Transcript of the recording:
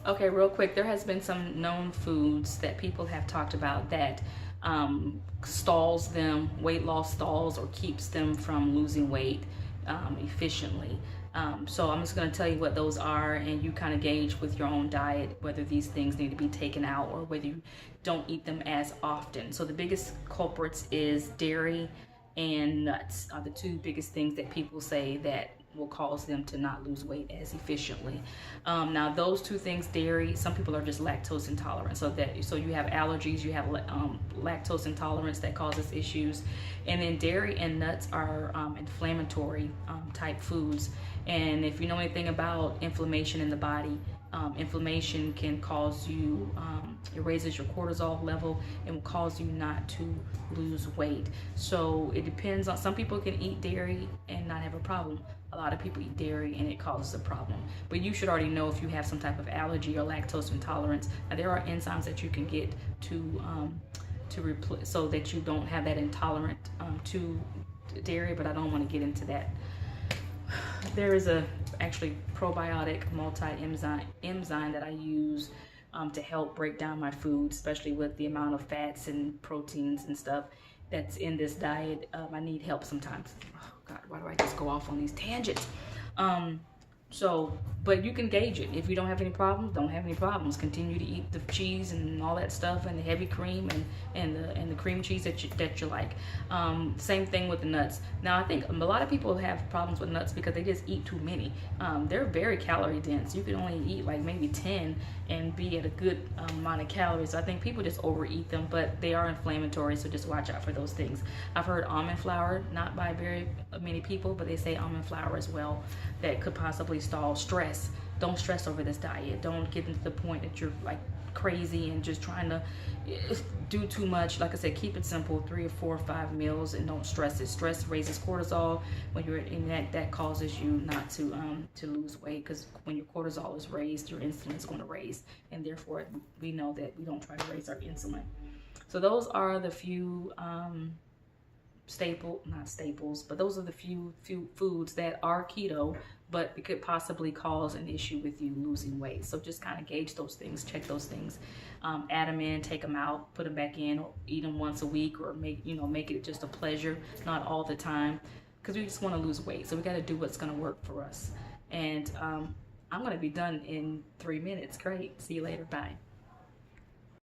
Okay, real quick, there has been some known foods that people have talked about that stalls them, weight loss stalls, or keeps them from losing weight efficiently. So I'm just going to tell you what those are, and you kind of gauge with your own diet whether these things need to be taken out or whether you don't eat them as often. So the biggest culprits is dairy and nuts are the two biggest things that people say that will cause them to not lose weight as efficiently. Now those two things, dairy, some people are just lactose intolerant, so you have allergies, you have lactose intolerance that causes issues, and then dairy and nuts are inflammatory type foods. And if you know anything about inflammation in the body, inflammation can cause you, it raises your cortisol level and will cause you not to lose weight. So it depends on, some people can eat dairy and not have a problem. A lot of people eat dairy and it causes a problem. But you should already know if you have some type of allergy or lactose intolerance. Now, there are enzymes that you can get to replace so that you don't have that intolerant to dairy, but I don't want to get into that. There is a actually probiotic multi-enzyme that I use to help break down my food, especially with the amount of fats and proteins and stuff that's in this diet. I need help sometimes. Oh God, why do I just go off on these tangents? But you can gauge it. If you don't have any problems, don't have any problems. Continue to eat the cheese and all that stuff, and the heavy cream and the cream cheese that you like. Same thing with the nuts. Now I think a lot of people have problems with nuts because they just eat too many. They're very calorie dense. You can only eat like maybe 10 and be at a good amount of calories. So I think people just overeat them, but they are inflammatory, so just watch out for those things. I've heard almond flour, not by very many people, but they say almond flour as well, that could possibly stall stress. Don't stress over this diet. Don't get into the point that you're like crazy and just trying to do too much. Like I said, keep it simple, 3 or 4 or 5 meals, and don't stress it. Stress raises cortisol. When you're in that causes you not to lose weight, because when your cortisol is raised, your insulin is going to raise, and therefore we know that we don't try to raise our insulin. So those are the few not staples, but those are the few foods that are keto, but it could possibly cause an issue with you losing weight. So just kind of gauge those things, check those things, add them in, take them out, put them back in, or eat them once a week, or make it just a pleasure, not all the time, because we just want to lose weight. So we got to do what's going to work for us. And I'm going to be done in 3 minutes. Great. See you later. Bye.